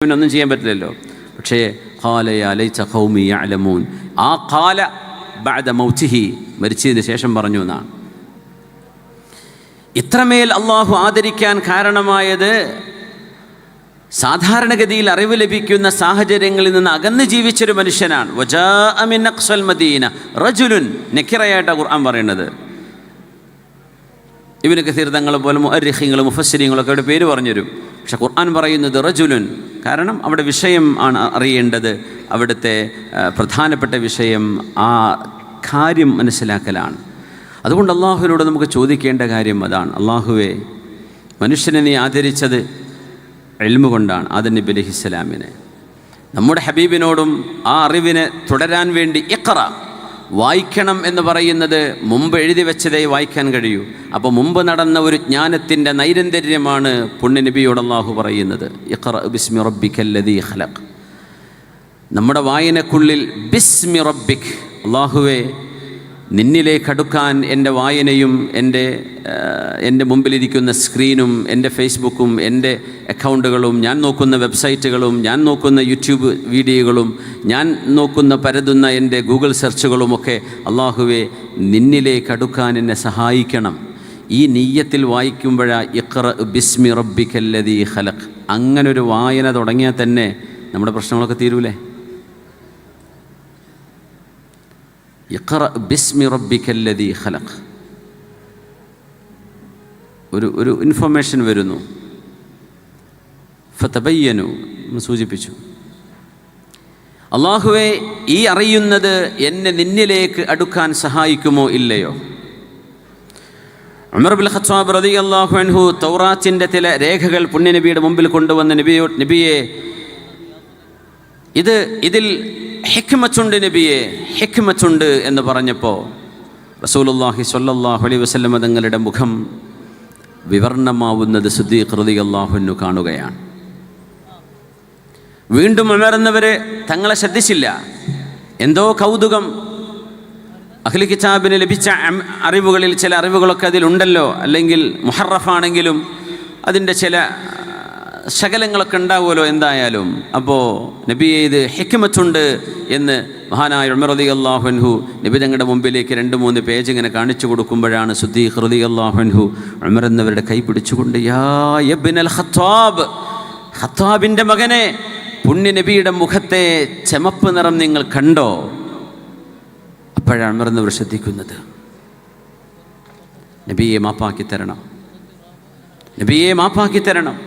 ഒന്നും ചെയ്യാൻ പറ്റില്ലല്ലോ. പക്ഷേ ഖാല യാ ലൈത ഖൗമി യഅലമൂൻ, ആ ഖാല ബഅദ മൗതിഹി, മരിച്ചതിന് ശേഷം പറഞ്ഞു എന്നാണ്. ഇത്രമേൽ അള്ളാഹു ആദരിക്കാൻ കാരണമായത് സാധാരണഗതിയിൽ അറിവ് ലഭിക്കുന്ന സാഹചര്യങ്ങളിൽ നിന്ന് അകന്ന് ജീവിച്ചൊരു മനുഷ്യനാണ്. വജാഅ മിൻ അഖ്സൽ മദീന റജുലുൻ, നക്കിറയായിട്ടാണ് ഖുർആൻ പറയുന്നത്. ഇബ്നു കസീർ തങ്ങൾ പോലെ മുഅർരിഖീങ്ങൾ മുഫസ്സിരീങ്ങളൊക്കെ അവിടെ പേര് പറഞ്ഞു തരും. പക്ഷെ ഖുർആൻ പറയുന്നത് റജുലുൻ, കാരണം അവിടെ വിഷയം ആണ് അറിയേണ്ടത്. അവിടുത്തെ പ്രധാനപ്പെട്ട വിഷയം ആ കാര്യം മനസ്സിലാക്കലാണ്. അതുകൊണ്ട് അള്ളാഹുവിനോട് നമുക്ക് ചോദിക്കേണ്ട കാര്യം അതാണ്. അള്ളാഹുവേ, മനുഷ്യനെ നീ ആദരിച്ചത് ഇൽമു കൊണ്ടാണ്, ആദം നബി അലൈഹിസ്സലാമിനെ. നമ്മുടെ ഹബീബിനോടും ആ അറിവിനെ തുടരാൻ വേണ്ടി ഇഖ്റ, വായിക്കണം എന്ന് പറയുന്നത് മുമ്പ് എഴുതി വെച്ചതേ വായിക്കാൻ കഴിയൂ. അപ്പോൾ മുമ്പ് നടന്ന ഒരു ജ്ഞാനത്തിൻ്റെ നൈരന്തര്യമാണ് പുണ്യ നബിയോട് അല്ലാഹു പറയുന്നത്. ഇഖ്റ ബിസ്മി റബ്ബിക്കല്ലദീ ഖലഖ്. നമ്മുടെ വായനക്കുള്ളിൽ ബിസ്മി റബ്ബിക്, അല്ലാഹുവേ നിന്നിലേക്ക് അടുക്കാൻ എൻ്റെ വായനയും എൻ്റെ മുമ്പിലിരിക്കുന്ന സ്ക്രീനും എൻ്റെ ഫേസ്ബുക്കും എൻ്റെ അക്കൗണ്ടുകളും ഞാൻ നോക്കുന്ന വെബ്സൈറ്റുകളും ഞാൻ നോക്കുന്ന യൂട്യൂബ് വീഡിയോകളും ഞാൻ നോക്കുന്ന പരതുന്ന എൻ്റെ ഗൂഗിൾ സെർച്ചുകളുമൊക്കെ അല്ലാഹുവേ നിന്നിലേക്ക് അടുക്കാൻ എന്നെ സഹായിക്കണം. ഈ നിയ്യത്തിൽ വായിക്കുമ്പോഴാണ് ഇഖ്റ ബിസ്മി റബ്ബിക്കല്ലദീ ഖലഖ്. അങ്ങനൊരു വായന തുടങ്ങിയാൽ തന്നെ നമ്മുടെ പ്രശ്നങ്ങളൊക്കെ തീരൂലേ? ഇഖ്റ ബിസ്മി റബ്ബിക്കല്ലദീ ഖലഖ്. ഒരു ഇൻഫർമേഷൻ വരുന്നു, ഫതബയ്യനു സൂചിപ്പിച്ചു. അല്ലാഹുവേ, ഈ അറിയുന്നത് എന്നെ നിന്നിലേക്ക് അടുക്കാൻ സഹായിക്കുമോ ഇല്ലയോ? ഉമർ ഇബ്നുൽ ഖത്താബ് റളിയല്ലാഹു അൻഹു തൗറാത്തിൻ്റെ ചില രേഖകൾ പുണ്യനബിയുടെ മുമ്പിൽ കൊണ്ടുവന്ന നബിയെ, ഇതിൽ ഹിക്മത്തുണ്ട് നബിയെ, ഹിക്മത്തുണ്ട് എന്ന് പറഞ്ഞപ്പോൾ റസൂലുള്ളാഹി സ്വല്ലല്ലാഹു അലൈഹി വസല്ലം തങ്ങളുടെ മുഖം വിവർണമാവുന്നത് സിദ്ദീഖ് റളിയല്ലാഹു അൻഹു കാണുകയാണ്. വീണ്ടും ഉമർന്നവരെ തങ്ങളെ ശ്രദ്ധിച്ചില്ല. എന്തോ കൗതുകം, അഹ്ലി കിതാബിന് ലഭിച്ച അറിവുകളിൽ ചില അറിവുകളൊക്കെ അതിലുണ്ടല്ലോ, അല്ലെങ്കിൽ മുഹറഫാണെങ്കിലും അതിൻ്റെ ചില ശകലങ്ങളൊക്കെ ഉണ്ടാവുമല്ലോ എന്തായാലും. അപ്പോൾ നബിയെ ഇത് ഹിക്മത്തുണ്ട് എന്ന് മഹാനായ ഉമർ റളിയല്ലാഹു അൻഹു നബി തങ്ങളുടെ മുമ്പിലേക്ക് 2-3 പേജ് ഇങ്ങനെ കാണിച്ചു കൊടുക്കുമ്പോഴാണ് സിദ്ദീഖ് റളിയല്ലാഹു അൻഹു ഉമർ എന്നവരുടെ കൈ പിടിച്ചുകൊണ്ട്, യാ ഇബ്നുൽ ഖത്താബ്, ഖത്താബിൻ്റെ മകനെ, പുണ്യ നബിയുടെ മുഖത്തെ ചമപ്പ് നിറം നിങ്ങൾ കണ്ടോ? അപ്പോഴാണ് ഉമർ എന്നവർ ശ്രദ്ധിക്കുന്നത്, നബിയെ മാപ്പാക്കി തരണം, നബിയെ മാപ്പാക്കി തരണം.